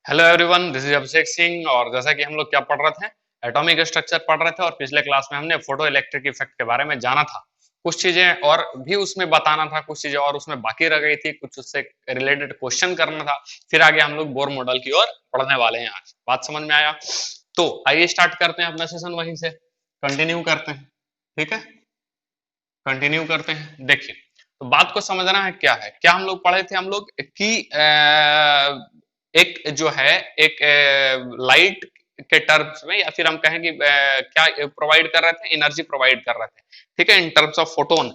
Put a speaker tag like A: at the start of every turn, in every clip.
A: Hello everyone, this is Abhishek Singh. और जैसा कि हम लोग क्या पढ़ रहे थे, एटॉमिक स्ट्रक्चर पढ़ रहे थे। और पिछले क्लास में हमने फोटो इलेक्ट्रिक इफेक्ट के बारे में जाना था। कुछ चीजें और भी उसमें बताना था, कुछ चीजें और उसमें बाकी रह गई थी, कुछ उससे रिलेटेड क्वेश्चन करना था। फिर आगे हम लोग बोर मॉडल की ओर पढ़ने वाले हैं। आज बात समझ में आया? तो आइए स्टार्ट करते हैं अपना सेशन, वहीं से कंटिन्यू करते हैं। ठीक है, कंटिन्यू करते हैं। देखिए, तो बात को समझना है क्या है। क्या हम लोग पढ़े थे हम लोग कि एक जो है, एक लाइट के टर्म्स में, या फिर हम कहें कि क्या प्रोवाइड कर रहे थे, एनर्जी प्रोवाइड कर रहे थे। ठीक है, इन टर्म्स ऑफ फोटोन।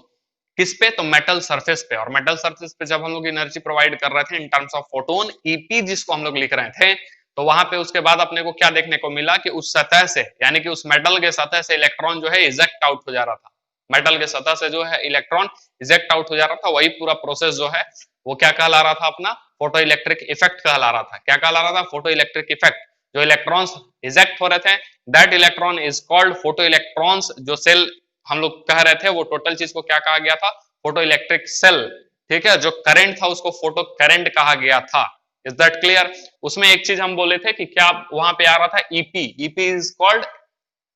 A: किस पे? तो मेटल सरफेस पे। और मेटल सरफेस पे जब हम लोग एनर्जी प्रोवाइड कर रहे थे in terms of photon, EP जिसको हम लोग लिख रहे थे, तो वहां पे उसके बाद अपने को क्या देखने को मिला कि उस सतह से, यानी कि उस मेटल के सतह से इलेक्ट्रॉन जो है इजेक्ट आउट हो जा रहा था। मेटल के सतह से जो है इलेक्ट्रॉन इजेक्ट आउट हो जा रहा था। वही पूरा प्रोसेस जो है वो क्या कहला रहा था? अपना फोटो इलेक्ट्रिक इफेक्ट कहला रहा था। क्या कहला रहा था? Photo electric effect. जो इलेक्ट्रॉन्स इजेक्ट हो रहे थे, that electron is called photo electrons. जो सेल हम लोग कह रहे थे, वो टोटल चीज को क्या कहा गया था? Photo electric cell. ठीक है, जो करंट था उसको फोटो करंट कहा गया था। Is that clear? उसमें एक चीज हम बोले थे कि क्या वहां पे आ रहा था? EP. EP is called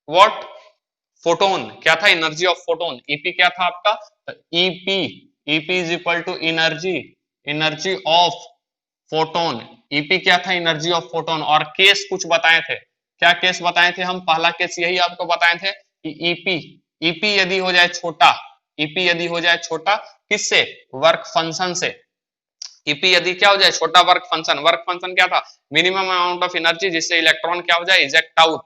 A: what? Photon. क्या था? Energy of photon. ईपी क्या था आपका? EP. EP is equal to energy, energy of photon. EP क्या था? Energy of photon. और केस कुछ बताए थे। क्या केस बताए थे हम? पहला केस यही आपको बताए थे कि ईपी, ईपी यदि हो जाए छोटा, ईपी यदि हो जाए छोटा किससे? वर्क फंक्शन से। ईपी यदि क्या हो जाए? छोटा वर्क फंक्शन। वर्क फंक्शन क्या था? मिनिमम अमाउंट ऑफ एनर्जी जिससे इलेक्ट्रॉन क्या हो जाए? Eject out.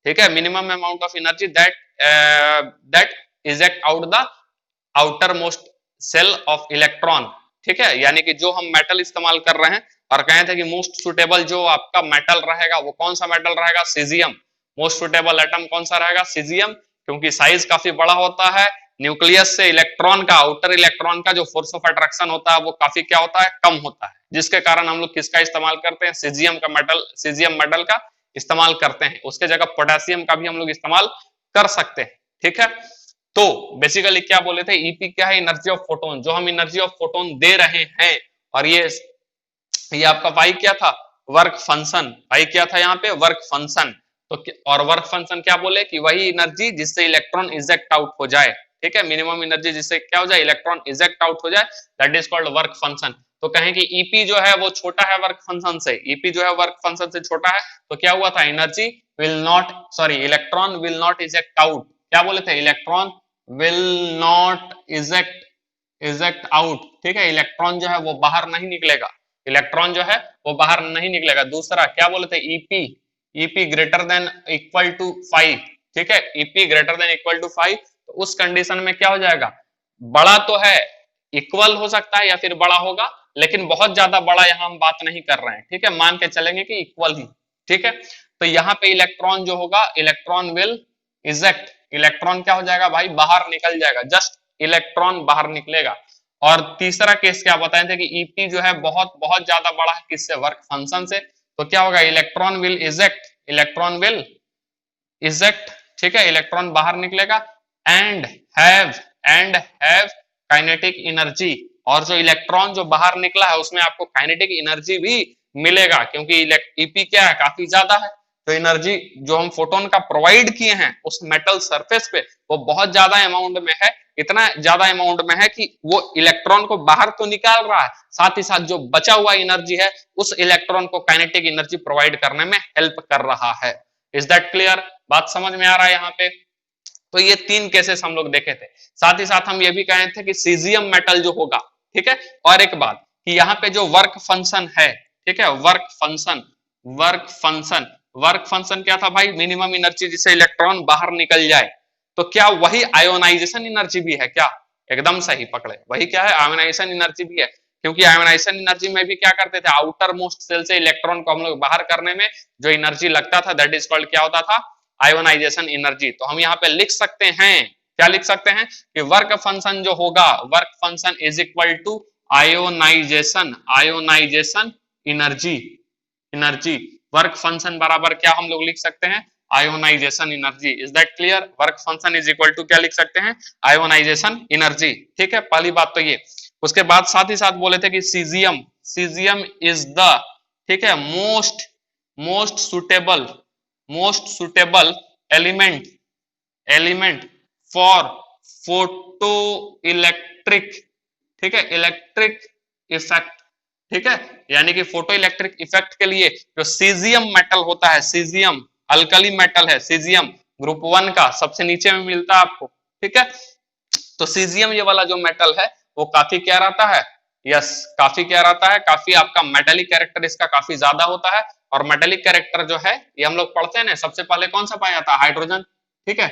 A: ठीक है, minimum amount of energy that eject out the outer most shell of electron. ठीक है, यानी कि जो हम मेटल इस्तेमाल कर रहे हैं और कहे थे कि मोस्ट सुटेबल जो आपका मेटल रहेगा वो कौन सा मेटल रहेगा? सीजियम। मोस्ट सुटेबल एटम कौन सा रहेगा? सीजियम। क्योंकि साइज काफी बड़ा होता है, न्यूक्लियस से इलेक्ट्रॉन का, आउटर इलेक्ट्रॉन का जो फोर्स ऑफ अट्रैक्शन होता है वो काफी क्या होता है? कम होता है। जिसके कारण हम लोग किसका इस्तेमाल करते हैं? सीजियम का मेटल, सीजियम मेटल का इस्तेमाल करते हैं। उसके जगह पोटेशियम का भी हम लोग इस्तेमाल कर सकते हैं। ठीक है, तो बेसिकली क्या बोले थे? ईपी क्या है? Energy of photon. जो हम एनर्जी ऑफ फोटोन दे रहे हैं, और ये आपका वाई क्या था? Work function. वाई क्या था यहाँ पे? Work function. तो और वर्क फंक्शन क्या बोले कि वही एनर्जी जिससे इलेक्ट्रॉन इजेक्ट आउट हो जाए। ठीक है, मिनिमम एनर्जी जिससे क्या हो जाए? इलेक्ट्रॉन इजेक्ट आउट हो जाए, that is called work function. तो कहें कि ईपी जो है वो छोटा है वर्क फंक्शन से। ईपी जो है वर्क फंक्शन से छोटा है, तो क्या हुआ था? Energy will not, sorry, electron will not eject out. क्या बोले थे? Electron will not eject, eject out. ठीक है, इलेक्ट्रॉन जो है वो बाहर नहीं निकलेगा। इलेक्ट्रॉन जो है वो बाहर नहीं निकलेगा। दूसरा क्या बोले थे? EP, EP greater than equal to 5। ठीक है, EP greater than equal to 5। तो उस कंडीशन में क्या हो जाएगा? बड़ा तो है, इक्वल हो सकता है या फिर बड़ा होगा, लेकिन बहुत ज्यादा बड़ा यहां हम बात नहीं कर रहे हैं। ठीक है, मान के चलेंगे कि इक्वल ही। ठीक है, तो यहाँ पे इलेक्ट्रॉन जो होगा, इलेक्ट्रॉन विल इजेक्ट। इलेक्ट्रॉन क्या हो जाएगा भाई? बाहर निकल जाएगा। जस्ट इलेक्ट्रॉन बाहर निकलेगा। और तीसरा केस क्या बताए थे कि ईपी जो है बहुत बहुत ज्यादा बड़ा है, किससे? वर्क फंक्शन से। तो क्या होगा? Electron will eject, electron will eject. ठीक है, इलेक्ट्रॉन बाहर निकलेगा। And have, and have kinetic energy. और जो इलेक्ट्रॉन जो बाहर निकला है उसमें आपको काइनेटिक एनर्जी भी मिलेगा, क्योंकि ईपी क्या है? काफी ज्यादा है। तो एनर्जी जो हम फोटोन का प्रोवाइड किए हैं उस मेटल सरफेस पे, वो बहुत ज्यादा अमाउंट में है। इतना ज्यादा अमाउंट में है कि वो इलेक्ट्रॉन को बाहर तो निकाल रहा है, साथ ही साथ जो बचा हुआ एनर्जी है उस इलेक्ट्रॉन को काइनेटिक एनर्जी प्रोवाइड करने में हेल्प कर रहा है। Is that clear? बात समझ में आ रहा है यहाँ पे? तो ये तीन केसेस हम लोग देखे थे। साथ ही साथ हम ये भी कहे थे कि सीजियम मेटल जो होगा, ठीक है, और एक बात कि यहाँ पे जो वर्क फंक्शन है, ठीक है, work function, work function, work function क्या था भाई? मिनिमम एनर्जी जिससे इलेक्ट्रॉन बाहर निकल जाए। तो क्या वही आयोनाइजेशन एनर्जी भी है क्या? एकदम सही पकड़े, वही क्या है? आयोनाइजेशन एनर्जी भी है। क्योंकि आयोनाइजेशन एनर्जी में भी क्या करते थे? आउटर मोस्ट सेल से इलेक्ट्रॉन को हम लोग बाहर करने में जो एनर्जी लगता था, दैट इज कॉल्ड, क्या होता था? Ionization energy. तो हम यहाँ पे लिख सकते हैं, क्या लिख सकते हैं? कि वर्क फंक्शन जो होगा, work function is equal to ionization, ionization energy, energy. Work function बराबर क्या हम लोग लिख सकते हैं? Ionization energy. Is that clear? Work function is equal to क्या लिख सकते हैं? Ionization energy. ठीक है, पहली बात तो ये। उसके बाद साथ ही साथ बोले थे कि सीजियम, सीजियम इज द ठीक है, most suitable element for photo electric, ठीक है, इलेक्ट्रिक इफेक्ट, ठीक है, यानी कि फोटो इलेक्ट्रिक इफेक्ट के लिए जो सीजियम मेटल होता है, सीजियम अल्कली मेटल है, सीजियम ग्रुप 1 का सबसे नीचे में मिलता है आपको, ठीक है। तो सीजियम ये वाला जो मेटल है वो काफी क्या रहता है, यस काफी क्या रहता है, काफी आपका मेटेलिक कैरेक्टर इसका काफी ज्यादा होता है। और मेटेलिक कैरेक्टर जो है ये हम लोग पढ़ते हैं ना, सबसे पहले कौन सा पाया जाता है, हाइड्रोजन, ठीक है,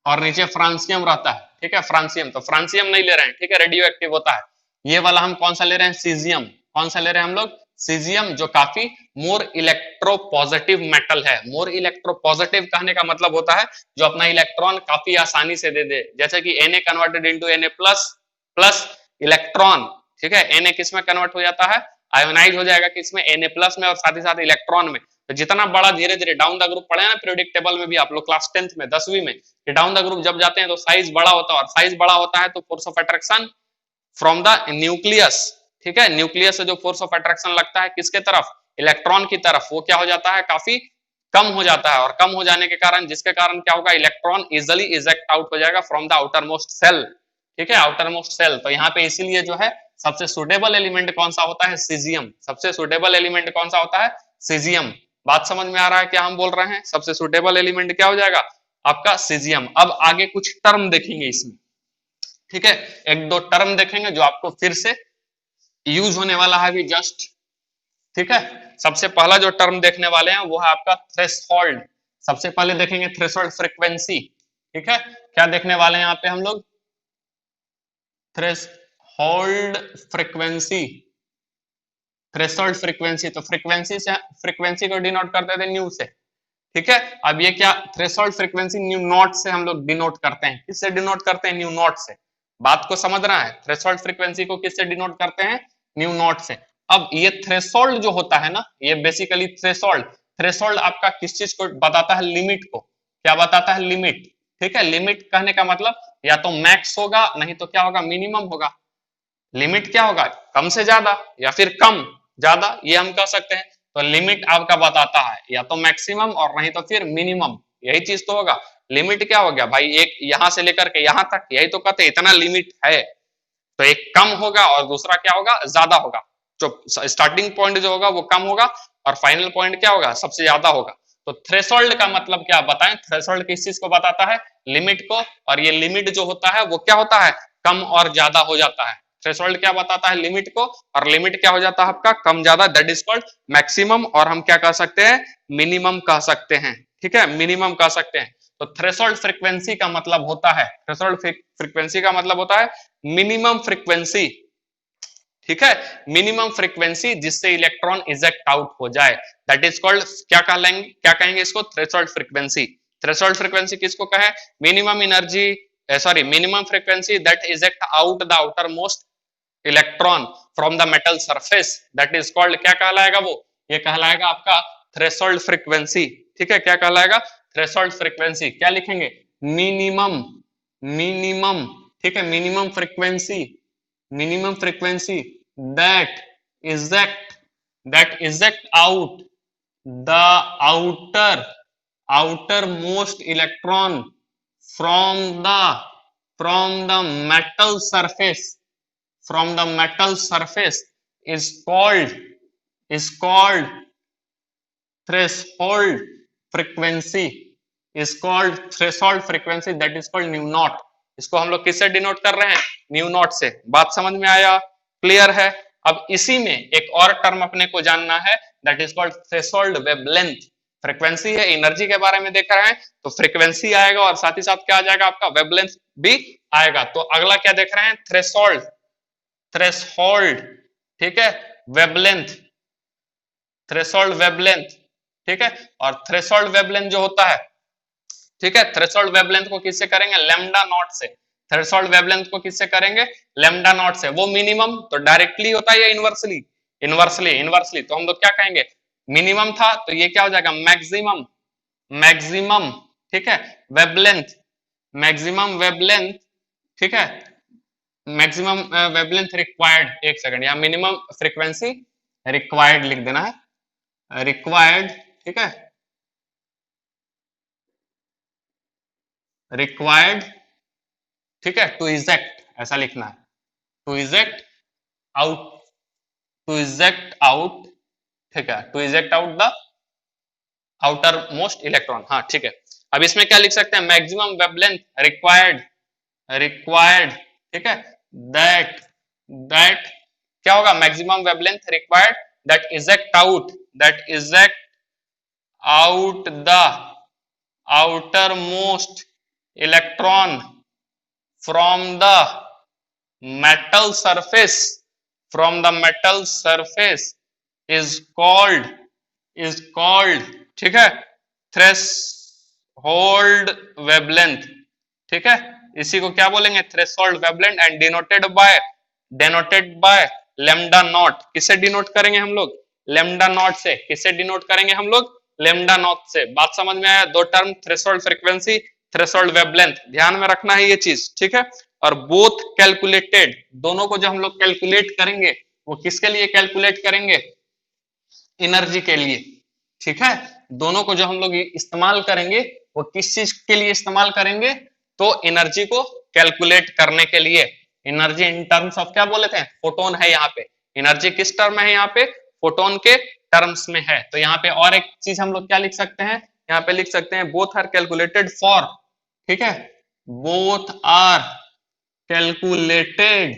A: और नीचे फ्रांसियम रहता है, ठीक है, फ्रांसियम, तो फ्रांसियम नहीं ले रहे हैं, ठीक है, रेडियो एक्टिव होता है। ये वाला हम कौन सा ले रहे हैं, सीजियम, कौन सा ले रहे हैं हम लोग, सीजियम, जो काफी मोर इलेक्ट्रोपॉजिटिव मेटल है। मोर इलेक्ट्रोपॉजिटिव कहने का मतलब होता है जो अपना इलेक्ट्रॉन काफी आसानी से दे दे, जैसे कि Na converted into Na plus plus electron, ठीक है, Na किस में कन्वर्ट हो जाता है, आयोनाइज हो जाएगा किसमें, Na प्लस में, और साथ ही साथ इलेक्ट्रॉन में। तो जितना बड़ा धीरे धीरे डाउन द ग्रुप पढ़े ना पीरियोडिक टेबल में भी आप लोग क्लास 10th में 10वीं में, डाउन द ग्रुप जब जाते हैं तो साइज बड़ा होता है, और साइज बड़ा होता है तो force of attraction from the nucleus, ठीक है, न्यूक्लियस से जो फोर्स ऑफ अट्रैक्शन लगता है किसके तरफ, इलेक्ट्रॉन की तरफ, वो क्या हो जाता है, काफी कम हो जाता है। और कम हो जाने के कारण, जिसके कारण क्या होगा, इलेक्ट्रॉन इजिली इजेक्ट आउट हो जाएगा from the outer most shell, ठीक है, आउटर मोस्ट सेल। तो यहाँ पे इसीलिए जो है सबसे सुटेबल एलिमेंट कौन सा होता है, सीजियम, सबसे सुटेबल एलिमेंट कौन सा होता है, सीजियम। बात समझ में आ रहा है क्या हम बोल रहे हैं, सबसे सुटेबल एलिमेंट क्या हो जाएगा आपका, सीजियम। अब आगे कुछ टर्म देखेंगे इसमें, ठीक है, एक दो टर्म देखेंगे जो आपको फिर से यूज होने वाला है भी जस्ट, ठीक है। सबसे पहला जो टर्म देखने वाले हैं वो है आपका थ्रेशोल्ड। सबसे पहले देखेंगे थ्रेशोल्ड फ्रीक्वेंसी, ठीक है, क्या देखने वाले हैं यहाँ पे हम लोग, थ्रेशोल्ड फ्रीक्वेंसी, थ्रेशोल्ड फ्रीक्वेंसी, तो फ्रीक्वेंसी से, फ्रीक्वेंसी को डिनोट करते थे न्यू से, ठीक है। अब ये क्या, थ्रेशोल्ड फ्रीक्वेंसी न्यू नॉट से हम लोग डिनोट करते हैं, किससे डिनोट करते हैं, न्यू नॉट से। बात को समझ रहा है, थ्रेशोल्ड फ्रीक्वेंसी को किससे डिनोट करते हैं, न्यू नॉट से। अब ये थ्रेशोल्ड जो होता है ना, ये बेसिकली थ्रेशोल्ड, थ्रेशोल्ड आपका किस चीज को बताता है, लिमिट को, क्या बताता है, लिमिट, ठीक है। लिमिट कहने का मतलब या तो मैक्स होगा, नहीं तो क्या होगा, मिनिमम होगा। लिमिट क्या होगा, कम से ज्यादा या फिर कम ज्यादा, ये हम कह सकते हैं। तो लिमिट आपका बताता है या तो मैक्सिमम और नहीं तो फिर मिनिमम, यही चीज तो होगा। लिमिट क्या हो गया भाई, एक यहां से लेकर के यहां तक, यही तो कहते हैं इतना लिमिट है। तो एक कम होगा और दूसरा क्या होगा, ज्यादा होगा। जो स्टार्टिंग पॉइंट जो होगा वो कम होगा और फाइनल पॉइंट क्या होगा, सबसे ज्यादा होगा। तो थ्रेशोल्ड का मतलब क्या बताएं, थ्रेशोल्ड किस चीज को बताता है, लिमिट को। और ये लिमिट जो होता है वो क्या होता है, कम और ज्यादा हो जाता है। थ्रेशोल्ड क्या बताता है, लिमिट को, और लिमिट क्या हो जाता है आपका, कम ज्यादा, दैट इज कॉल्ड मैक्सिमम, और हम क्या कह सकते हैं, मिनिमम कह सकते हैं, ठीक है, मिनिमम कह सकते हैं। तो थ्रेशोल्ड फ्रीक्वेंसी का मतलब होता है, थ्रेशोल्ड फ्रीक्वेंसी का मतलब होता है मिनिमम फ्रीक्वेंसी, ठीक है, मिनिमम फ्रीक्वेंसी जिससे इलेक्ट्रॉन इजेक्ट आउट हो जाए, दैट इज कॉल्ड, क्या कहेंगे इसको, थ्रेशोल्ड फ्रीक्वेंसी। थ्रेशोल्ड फ्रीक्वेंसी किसको कहे, minimum energy, sorry minimum frequency that eject out the outer most electron from the metal surface, that is called, क्या कहलाएगा वो, ये कहलाएगा आपका थ्रेशोल्ड फ्रीक्वेंसी, ठीक है, क्या कहलाएगा, थ्रेशोल्ड फ्रीक्वेंसी। क्या लिखेंगे, मिनिमम, मिनिमम, ठीक है, minimum frequency, minimum frequency that eject out the outermost electron from the metal surface, is called threshold frequency, that is called new not. इसको हम लोग किससे डिनोट कर रहे हैं, न्यू नॉट से। बात समझ में आया, क्लियर है। अब इसी में एक और टर्म अपने को जानना है, that is called threshold wavelength. Frequency है, एनर्जी के बारे में देख रहे हैं तो फ्रीक्वेंसी आएगा और साथ ही साथ क्या आ जाएगा आपका, वेवलेंथ भी आएगा। तो अगला क्या देख रहे हैं, थ्रेशोल्ड, थ्रेशोल्ड, ठीक है, वेवलेंथ, थ्रेशोल्ड वेवलेंथ, ठीक है। और थ्रेशोल्ड वेवलेंथ जो होता है, ठीक है, थ्रेशोल्ड वेवलेंथ को किससे करेंगे, लैम्डा नॉट से। थ्रेशोल्ड वेवलेंथ को किससे करेंगे, लैम्डा नॉट से। वो मिनिमम तो डायरेक्टली होता है या इनवर्सली, इनवर्सली। तो हम लोग क्या कहेंगे, मिनिमम था तो ये क्या हो जाएगा, मैक्सिमम, मैक्सिमम, ठीक है, वेवलेंथ, मैक्सिमम वेवलेंथ, ठीक है, मैक्सिमम वेवलेंथ रिक्वायर्ड, एक सेकंड, यहाँ मिनिमम फ्रीक्वेंसी रिक्वायर्ड लिख देना है, रिक्वायर्ड, ठीक है, रिक्वायर्ड, ठीक है, टू इजेक्ट, ऐसा लिखना है, to eject out, to eject out, ठीक है, to eject out the outer most electron, हाँ ठीक है। अब इसमें क्या लिख सकते हैं, मैक्सिमम वेवलेंथ रिक्वायर्ड, रिक्वायर्ड, ठीक है, दैट, दैट क्या होगा, maximum wavelength required that eject out, that eject out the outer most electron from the metal surface, from the metal surface is called, is called, ठीक है, threshold wavelength, ठीक है, इसी को क्या बोलेंगे, threshold wavelength, and denoted by lambda naught, किससे denote करेंगे हम लोग, lambda naught से, किससे डिनोट करेंगे हम लोग, lambda naught से। बात समझ में आया, दो term, threshold frequency, threshold wavelength, ध्यान में रखना है ये चीज, ठीक है। और बोथ कैलकुलेटेड, दोनों को जो हम लोग कैलकुलेट करेंगे वो किसके लिए कैलकुलेट करेंगे, एनर्जी के लिए, ठीक है। दोनों को जो हम लोग इस्तेमाल करेंगे वो किस चीज के लिए इस्तेमाल करेंगे, तो एनर्जी को कैलकुलेट करने के लिए। एनर्जी इन टर्म्स ऑफ क्या बोले थे, फोटोन है यहाँ पे, एनर्जी किस टर्म है यहाँ पे, फोटोन के टर्म्स में है। तो यहाँ पे और एक चीज हम लोग क्या लिख सकते हैं, यहाँ पे लिख सकते हैं बोथ आर कैलकुलेटेड फॉर, ठीक है, बोथ आर कैलकुलेटेड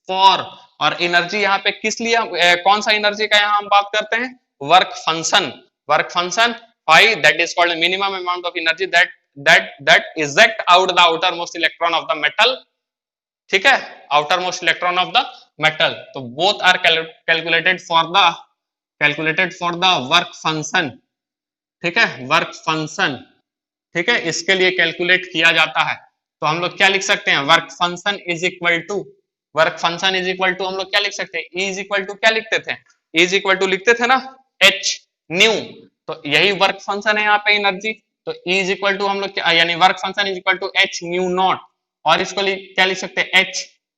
A: फॉर, और एनर्जी यहाँ पे किस लिए, कौन सा एनर्जी का यहाँ हम बात करते हैं, work function, work function phi, that is called minimum amount of energy that eject out the outer most electron of the metal, ठीक है, outer most electron of the metal. तो both are calculated for the work function, ठीक है, work function, ठीक है, इसके लिए calculate किया जाता है। तो हम लोग क्या लिख सकते हैं, work function is equal to, work function is equal to हम लोग क्या लिख सकते हैं, E इज इक्वल टू क्या लिखते थे, E इज इक्वल टू लिखते थे ना, H न्यू, तो यही वर्क फंक्शन है यहाँ पे एनर्जी। तो E इज इक्वल टू हम लोग यानी work function is equal to H nu naught, और इसको क्या लिख सकते हैं,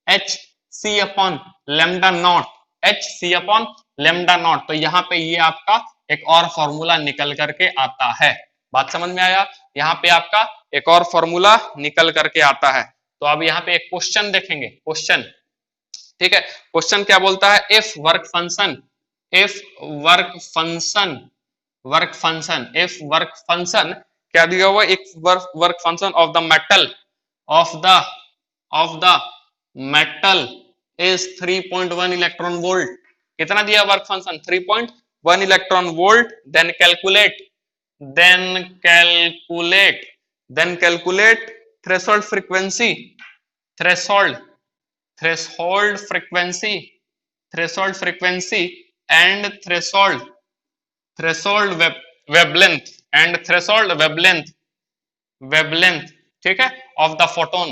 A: H C upon lambda naught, H C upon lambda naught. तो यहाँ पे ये आपका एक और फॉर्मूला निकल करके आता है, बात समझ में आया, यहाँ पे आपका एक और फॉर्मूला निकल करके आता है। तो अब यहाँ पे एक क्वेश्चन देखेंगे, क्वेश्चन, ठीक है, क्वेश्चन क्या बोलता है, if work function, if work function, work function, if work function क्या दिया हुआ, एक work function of the metal, of the metal is 3.1 electron volt, कितना दिया work function, 3.1 electron volt, then calculate, threshold frequency, threshold frequency, threshold frequency and threshold wavelength and threshold wavelength, ठीक है, of the photon,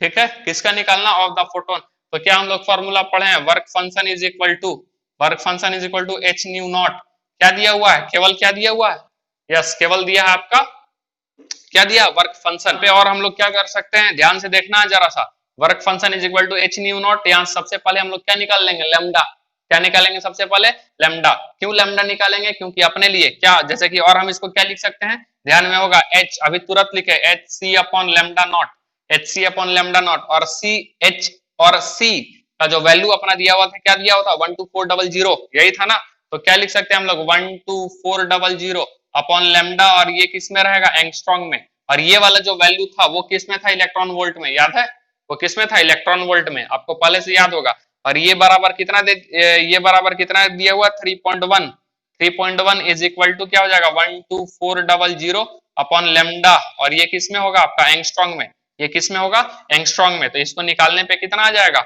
A: ठीक है, किसका निकालना, of the photon. तो क्या हम लोग फॉर्मूला पढ़े हैं, work function is equal to h nu naught, क्या दिया हुआ है, केवल क्या दिया हुआ है, यस केवल दिया है आपका, क्या दिया, वर्क फंक्शन पे। और हम लोग क्या कर सकते हैं, ध्यान से देखना है जरा सा, work function is equal to h nu naught, यहाँ सबसे पहले हम लोग क्या निकाल लेंगे, लेमडा, क्या निकालेंगे सबसे पहले, लेमडा। क्यों लेमडा निकालेंगे, क्योंकि अपने लिए क्या, जैसे कि, और हम इसको क्या लिख सकते हैं, ध्यान में होगा, एच अभी तुरंत लिखे, h c upon lambda naught, h c upon lambda not, और सी एच और सी का जो वैल्यू अपना दिया हुआ था, क्या दिया हुआ था, 12400, यही था ना। तो क्या लिख सकते हैं हम लोग, 12400 अपॉन लेमडा, और ये किस में रहेगा, एंगस्ट्रॉम में, और ये वाला जो वैल्यू था वो किस में था, इलेक्ट्रॉन वोल्ट में, याद है, वो किस में था, इलेक्ट्रॉन वोल्ट में, आपको पहले से याद होगा। और ये बराबर कितना ये बराबर कितना दिया हुआ, 3.1, 3.1 इज इक्वल टू क्या हो जाएगा, 12400 अपॉन लेमडा, और ये किस में होगा आपका, एंगस्ट्रॉम में, ये किस में होगा, एंगस्ट्रॉम में। तो इसको निकालने पे कितना आ जाएगा,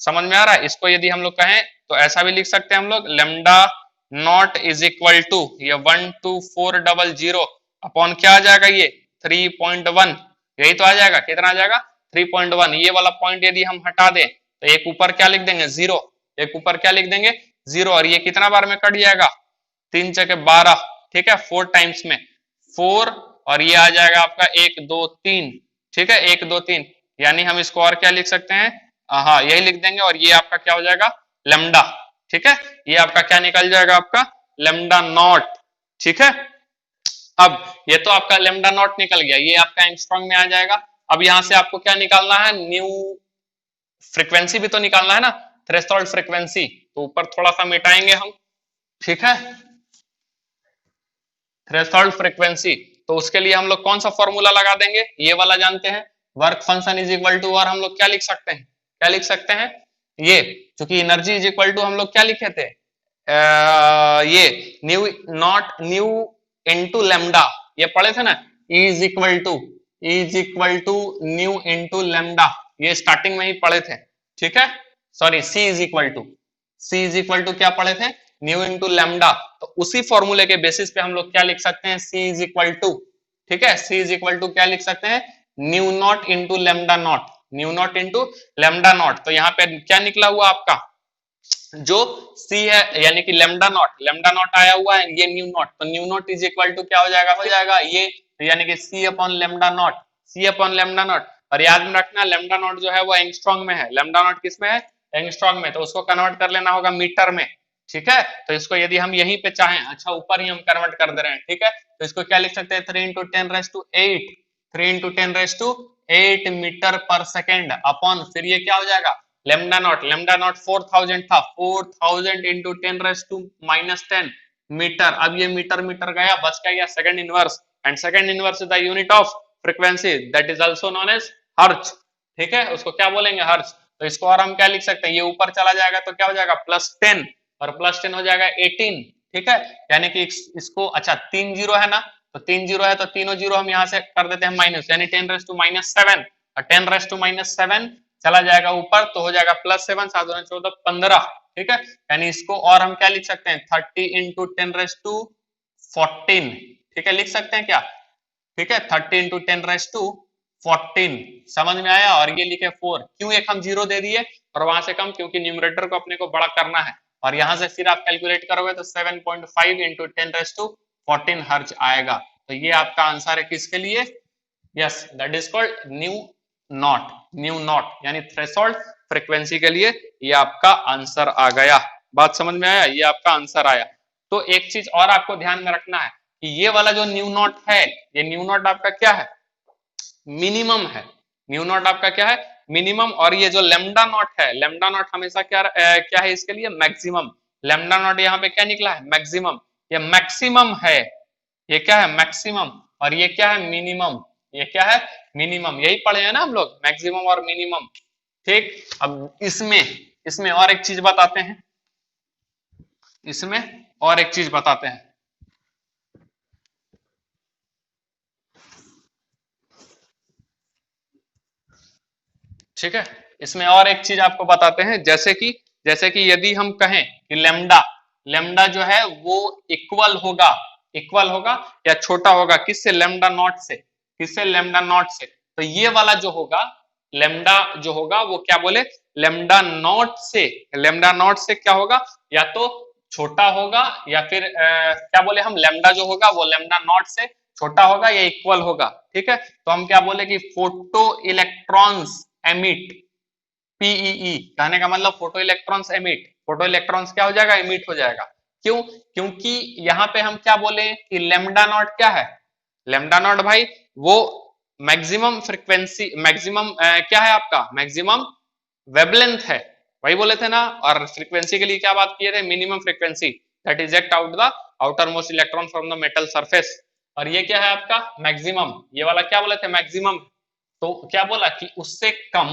A: समझ में आ रहा है। इसको यदि हम लोग कहें तो ऐसा भी लिख सकते हैं हम लोग, lambda naught is equal to ये 12400 अपॉन क्या आ जाएगा, ये 3.1, यही तो आ जाएगा, कितना आ जाएगा 3.1। ये वाला पॉइंट यदि हम हटा दें तो एक ऊपर क्या लिख देंगे, जीरो, एक ऊपर क्या लिख देंगे, जीरो, और ये कितना बार में कट जाएगा, 3 चके 12, ठीक है, 4 टाइम्स में 4, और ये आ जाएगा आपका 1 2 3, ठीक है, 1 2 3, यानी हम इसको और क्या लिख सकते हैं, हाँ यही लिख देंगे, और ये आपका क्या हो जाएगा, लेमडा। ठीक है, ये आपका क्या निकल जाएगा, आपका लेमडा नॉट। ठीक है, अब ये तो आपका लेमडा नॉट निकल गया, ये आपका एंगस्ट्रॉम में आ जाएगा। अब यहां से आपको क्या निकालना है, न्यू फ्रीक्वेंसी भी तो निकालना है ना, थ्रेशोल्ड फ्रीक्वेंसी, तो ऊपर थोड़ा सा मिटाएंगे हम। ठीक है, थ्रेशोल्ड फ्रीक्वेंसी, तो उसके लिए हम लोग कौन सा फॉर्मूला लगा देंगे, ये वाला जानते हैं, work function is equal to, और हम लोग क्या लिख सकते हैं, क्या लिख सकते हैं, ये क्योंकि एनर्जी इज इक्वल टू हम लोग क्या लिखे थे, ये nu naught nu into lambda, ये पढ़े थे ना, is equal to nu into lambda, ये स्टार्टिंग में ही पढ़े थे। ठीक है, sorry, c is equal to क्या पढ़े थे, न्यू इनटू लेमडा, तो उसी फॉर्मूले के बेसिस पे हम लोग क्या लिख सकते हैं, सी इज इक्वल टू, ठीक है, सी इज इक्वल टू क्या लिख सकते हैं, new naught into lambda not, new naught into lambda naught. तो यहाँ पे क्या निकला हुआ आपका, जो सी है यानी कि लेमडा नॉट आया हुआ है, ये न्यू नॉट, तो nu not is equal to क्या हो जाएगा ये, यानी कि C upon lambda not, C upon lambda not. और याद में रखना, लेमडा नॉट जो है वो एंगस्ट्रॉम में है, लेमडा नॉट किस में है, एंगस्ट्रॉम में, तो उसको कन्वर्ट कर लेना होगा मीटर में। ठीक है, तो इसको यदि हम यहीं पे चाहें, अच्छा ऊपर ही हम कन्वर्ट कर दे रहे हैं, ठीक है, तो इसको क्या लिख सकते हैं, 3 इंटू 10⁸8, 3 इंटू 10⁸8 मीटर पर सेकेंड अपॉन, फिर ये क्या हो जाएगा, लेमडा नॉट 4000 था, 4000 इंटू 10⁻⁻10 मीटर। अब ये मीटर मीटर गया, बच गया second inverse, and second inverse is the unit of frequency, that is also known as hertz. ठीक है, उसको क्या बोलेंगे, हर्ट्ज। तो इसको और हम क्या लिख सकते हैं, ये ऊपर चला जाएगा तो क्या हो जाएगा, +10, और +10 हो जाएगा 18। ठीक है, यानी कि इसको, अच्छा 3 जीरो है ना, तो 3 जीरो है, तो तीनों जीरो हम यहाँ से कर देते हैं माइनस, यानी 10⁻⁻7, और 10⁻⁻7 चला जाएगा ऊपर, तो हो जाएगा +7, 7 दूनी 14, 15। ठीक है, यानी इसको और हम क्या लिख सकते हैं, 30 इंटू 10⁻14। ठीक है, लिख सकते हैं क्या, ठीक है, 30 इंटू 10⁻14, समझ में आया। और ये लिखे 4, क्यों एक हम जीरो दे दिए और वहां से कम, क्योंकि न्यूमरेटर को अपने को बड़ा करना है, और यहां से फिर आप कैलकुलेट करोगे तो 7.5 इंटू 10⁻14 हर्ट्ज आएगा। तो ये आपका आंसर है किसके लिए, yes, that is called new not यानी थ्रेशोल्ड फ्रीक्वेंसी के लिए ये आपका आंसर आ गया। बात समझ में आया, ये आपका आंसर आया। तो एक चीज और आपको ध्यान में रखना है कि ये वाला जो न्यू नॉट है, ये न्यू नॉट आपका क्या है, मिनिमम है। न्यू नॉट आपका क्या है, मिनिमम। और ये जो लेमडा नॉट है, लेमडा नॉट हमेशा क्या है इसके लिए, मैक्सिमम। लेमडा नॉट यहाँ पे क्या निकला है, मैक्सिमम। ये मैक्सिमम है, ये क्या है, मैक्सिमम। और ये क्या है, मिनिमम। ये क्या है, मिनिमम। यही पढ़े हैं ना हम लोग, मैक्सिमम और मिनिमम। ठीक, अब इसमें और एक चीज बताते हैं, इसमें और एक चीज बताते हैं। ठीक है, इसमें और एक चीज आपको बताते हैं, जैसे कि यदि हम कहें कि लेमडा जो है वो इक्वल होगा या छोटा होगा किससे, लेमडा नॉट से, किससे, लेमडा नॉट से। तो ये वाला जो होगा, लेमडा जो होगा वो क्या बोले, लेमडा नॉट से क्या होगा, या तो छोटा होगा, या फिर क्या बोले हम, लेमडा जो होगा वो लेमडा नॉट से छोटा होगा या इक्वल होगा। ठीक है, तो हम क्या बोले कि फोटो इलेक्ट्रॉन्स एमिट, पीईई, कहने का मतलब photo electrons emit, photo electrons क्या हो जाएगा, एमिट हो जाएगा। क्यों, क्योंकि यहाँ पे हम क्या बोले कि लेमडा नॉट क्या है, लेमडा नॉट भाई वो मैक्सिमम फ्रीक्वेंसी, मैक्सिमम क्या है आपका, मैक्सिमम वेवलेंथ है, वही बोले थे ना। और फ्रीक्वेंसी के लिए क्या बात किए थे, minimum frequency, that eject out the outer most electron from the metal surface. और ये क्या है आपका, मैक्सिमम। ये वाला क्या बोले थे, मैक्सिमम। तो क्या बोला कि उससे कम,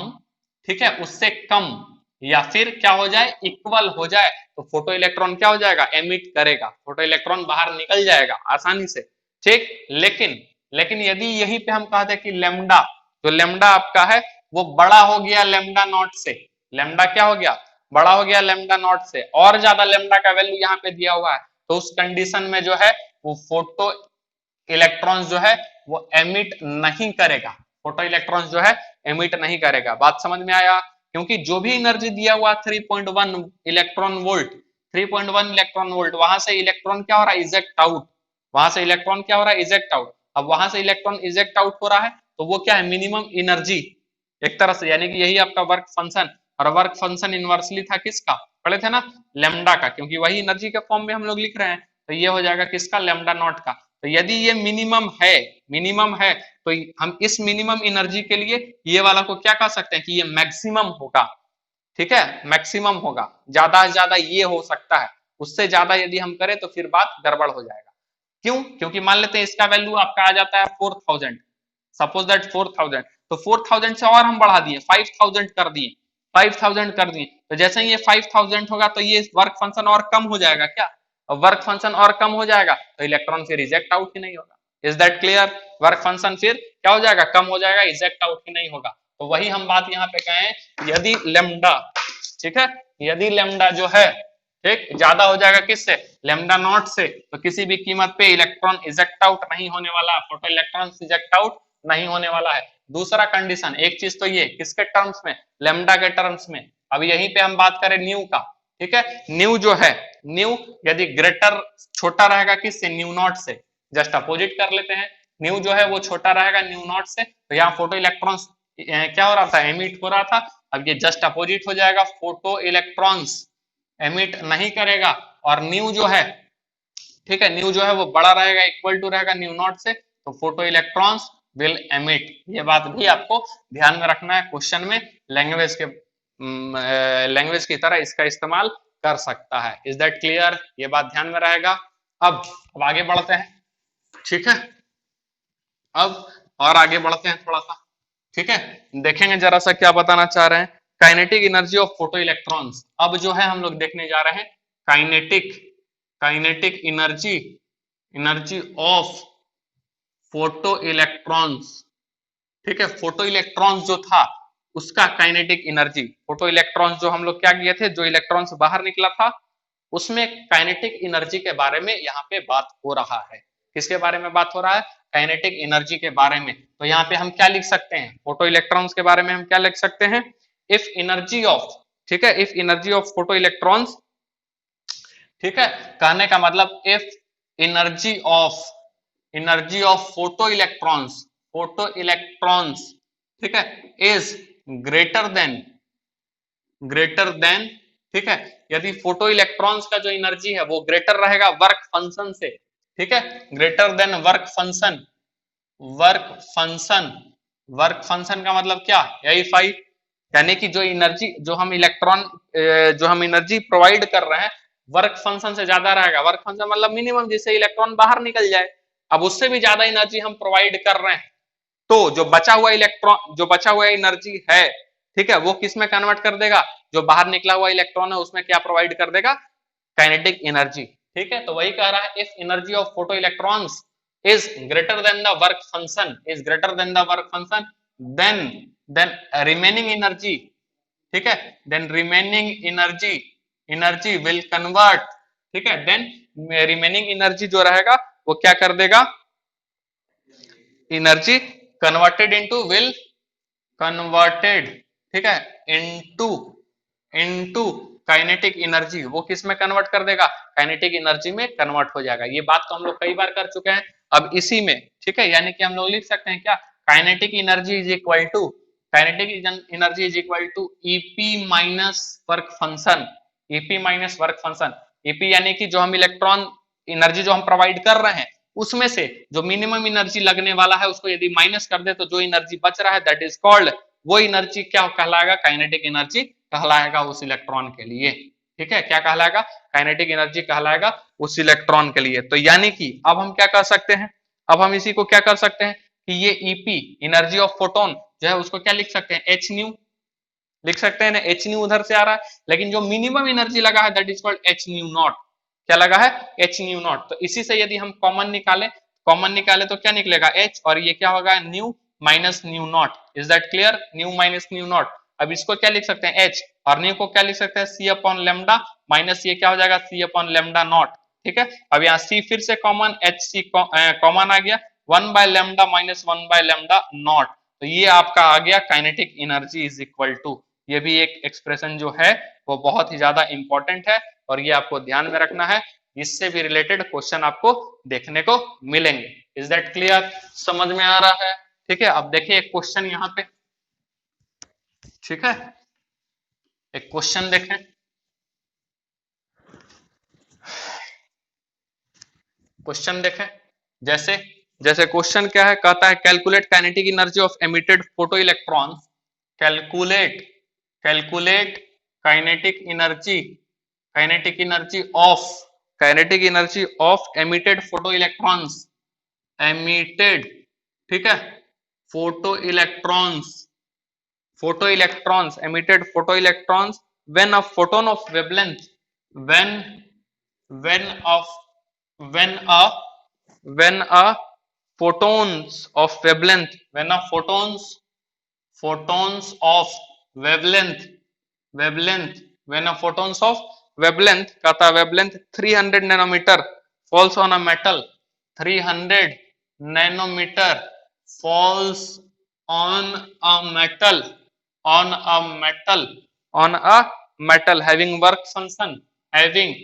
A: ठीक है, उससे कम या फिर क्या हो जाए, इक्वल हो जाए, तो फोटो इलेक्ट्रॉन क्या हो जाएगा, एमिट करेगा, फोटो इलेक्ट्रॉन बाहर निकल जाएगा आसानी से। ठीक, लेकिन यदि यहीं पे हम कहते कि लेमडा, जो लेमडा आपका है वो बड़ा हो गया लेमडा नॉट से, लेमडा क्या हो गया, बड़ा हो गया लेमडा नॉट से, और ज्यादा लेमडा का वैल्यू यहाँ पे दिया हुआ है, तो उस कंडीशन में जो है वो फोटो इलेक्ट्रॉन्स जो है वो एमिट नहीं करेगा, फोटो इलेक्ट्रॉन्स जो है एमिट नहीं करेगा। बात समझ में आया, क्योंकि जो भी एनर्जी दिया हुआ 3.1 इलेक्ट्रॉन वोल्ट, 3.1 इलेक्ट्रॉन वोल्ट, वहां से इलेक्ट्रॉन क्या हो रहा है, इजेक्ट आउट, वहां से इलेक्ट्रॉन क्या हो रहा है, इजेक्ट आउट। अब वहां से इलेक्ट्रॉन इजेक्ट आउट हो रहा है, तो वो क्या है, मिनिमम एनर्जी एक तरह से, यानी कि यही आपका वर्क फंक्शन। और वर्क फंक्शन इनवर्सली था किसका, पढ़े थे ना, लेमडा का, क्योंकि वही एनर्जी के फॉर्म में हम लोग लिख रहे हैं, तो ये हो जाएगा किसका, लेमडा नॉट का। तो यदि ये मिनिमम है तो हम इस मिनिमम एनर्जी के लिए ये वाला को क्या कह सकते हैं कि ये मैक्सिमम होगा, ठीक है, मैक्सिमम होगा, ज्यादा से ज्यादा ये हो सकता है, उससे ज्यादा यदि हम करें तो फिर बात गड़बड़ हो जाएगा। क्यों, क्योंकि मान लेते हैं इसका वैल्यू आपका आ जाता है 4000, सपोज दैट 4000, तो 4000 से और हम बढ़ा दिए 5000 कर दिए, 5000 कर दिए, तो जैसे ही ये 5000 होगा तो ये वर्क फंक्शन और कम हो जाएगा क्या, वर्क फंक्शन और कम हो जाएगा तो इलेक्ट्रॉन फिर रिजेक्ट आउट ही नहीं होगा। Is that clear, work function फिर क्या हो जाएगा, कम हो जाएगा, इजेक्ट आउट ही नहीं होगा। तो वही हम बात यहाँ पे कहें, यदि लेमडा, ठीक है, यदि लेमडा जो है ठीक ज्यादा हो जाएगा किससे, लेमडा नॉट से, तो किसी भी कीमत पे इलेक्ट्रॉन इजेक्ट आउट नहीं होने वाला, फोटो इलेक्ट्रॉन इजेक्ट आउट नहीं होने वाला है। दूसरा कंडीशन, एक चीज तो ये किसके टर्म्स में, लेमडा के टर्म्स में। अब यहीं पे हम बात करें न्यू का, ठीक है, न्यू जो है, न्यू यदि ग्रेटर छोटा रहेगा किससे, न्यू नॉट से, जस्ट अपोजिट कर लेते हैं, न्यू जो है वो छोटा रहेगा न्यू नॉट से, तो यहाँ फोटो इलेक्ट्रॉन्स क्या हो रहा था, एमिट हो रहा था, अब ये जस्ट अपोजिट हो जाएगा, फोटो इलेक्ट्रॉन्स एमिट नहीं करेगा, और न्यू जो है, ठीक है, न्यू जो है वो बड़ा रहेगा, इक्वल टू रहेगा न्यू नॉट से, तो फोटो इलेक्ट्रॉन्स विल एमिट। ये बात भी आपको ध्यान में रखना है, क्वेश्चन में लैंग्वेज की तरह इसका इस्तेमाल कर सकता है। इज दैट क्लियर, ये बात ध्यान में रहेगा। अब आगे बढ़ते हैं, ठीक है, अब और आगे बढ़ते हैं थोड़ा सा, ठीक है, देखेंगे जरा सा क्या बताना चाह रहे हैं, kinetic energy of photo electrons. अब जो है हम लोग देखने जा रहे हैं kinetic energy of photo electrons, ठीक है, फोटो इलेक्ट्रॉन्स जो था उसका काइनेटिक एनर्जी, फोटो इलेक्ट्रॉन्स जो हम लोग क्या किए थे, जो इलेक्ट्रॉन्स बाहर निकला था उसमें काइनेटिक एनर्जी के बारे में यहाँ पे बात हो रहा है। किसके बारे में बात हो रहा है, काइनेटिक एनर्जी के बारे में। तो यहाँ पे हम क्या लिख सकते हैं, फोटो इलेक्ट्रॉन्स के बारे में हम क्या लिख सकते हैं, इफ एनर्जी ऑफ, ठीक है, if energy of photo electrons, ठीक है, कहने का मतलब if energy of photo electrons, ठीक है, इज ग्रेटर देन, ठीक है, यदि फोटो इलेक्ट्रॉन्स का जो एनर्जी है वो ग्रेटर रहेगा वर्क फंक्शन से, ठीक है, ग्रेटर देन वर्क फंक्शन का मतलब क्या, यही 5, यानी कि जो एनर्जी जो हम एनर्जी प्रोवाइड कर रहे हैं वर्क फंक्शन से ज्यादा रहेगा, वर्क फंक्शन मतलब मिनिमम, जिससे इलेक्ट्रॉन बाहर निकल जाए, अब उससे भी ज्यादा एनर्जी हम प्रोवाइड कर रहे हैं, तो जो बचा हुआ एनर्जी है, ठीक है, वो किस में कन्वर्ट कर देगा, जो बाहर निकला हुआ इलेक्ट्रॉन है उसमें क्या प्रोवाइड कर देगा, काइनेटिक एनर्जी, ठीक है। तो वही कह रहा है, if energy of photo electrons is greater than the work function, then remaining energy, ठीक है, then remaining energy will convert, ठीक है, then remaining energy जो रहेगा वो क्या कर देगा, एनर्जी converted, ठीक है, into काइनेटिक एनर्जी, वो किस में कन्वर्ट कर देगा, काइनेटिक एनर्जी में कन्वर्ट हो जाएगा। ये बात तो हम लोग कई बार कर चुके हैं, अब इसी में, ठीक है, यानी कि हम लोग लिख सकते हैं क्या, kinetic energy is equal to EP minus work function, EP यानी कि जो हम इलेक्ट्रॉन एनर्जी जो हम प्रोवाइड कर रहे हैं उसमें से जो मिनिमम एनर्जी लगने वाला है उसको यदि माइनस कर दे तो जो एनर्जी बच रहा है दैट इज कॉल्ड, वो एनर्जी क्या कहलाएगा, काइनेटिक एनर्जी कहलाएगा उस इलेक्ट्रॉन के लिए, ठीक है, क्या कहलाएगा, काइनेटिक एनर्जी कहलाएगा उस इलेक्ट्रॉन के लिए। तो यानी कि अब हम क्या कर सकते हैं, अब हम इसी को क्या कर सकते हैं कि ये ईपी एनर्जी ऑफ फोटोन जो है उसको क्या लिख सकते हैं, एच न्यू लिख सकते हैं ना, एच न्यू उधर से आ रहा है, लेकिन जो मिनिमम एनर्जी लगा है that is called H nu naught, क्या लगा है, एच न्यू नॉट। तो इसी से यदि हम कॉमन निकाले तो क्या निकलेगा, एच, और ये क्या होगा, new minus new not. Is that clear, new minus new not. अब इसको क्या लिख सकते हैं, एच, और न्यू को क्या लिख सकते हैं, सी अपॉन लेमडा, माइनस ये क्या हो जाएगा, सी अपॉन लेमडा नॉट, ठीक है। अब यहाँ सी फिर से कॉमन, एच सी कॉमन आ गया, 1 by lambda minus 1 by lambda naught, तो ये आपका आ गया kinetic energy is equal to, ये भी एक एक्सप्रेशन जो है वो बहुत ही ज्यादा इंपॉर्टेंट है और ये आपको ध्यान में रखना है, इससे भी रिलेटेड क्वेश्चन आपको देखने को मिलेंगे। इज दैट क्लियर, समझ में आ रहा है, ठीक है, अब देखिए एक क्वेश्चन यहाँ पे, ठीक है, एक क्वेश्चन देखें, क्वेश्चन देखें, जैसे जैसे क्वेश्चन क्या है, कहता है calculate kinetic energy of emitted photo electrons, calculate calculate kinetic energy, kinetic energy of, kinetic energy of emitted photo electrons, emitted, ठीक है, photo electrons, photo electrons emitted photo electrons when a photon of wavelength, when when of when a when a photons of wavelength, when a photons of wavelength, when a photons of wavelength, कहता wavelength 300 nanometer falls on a metal, 300 nanometer falls on a metal, on a metal, on a metal having work function, having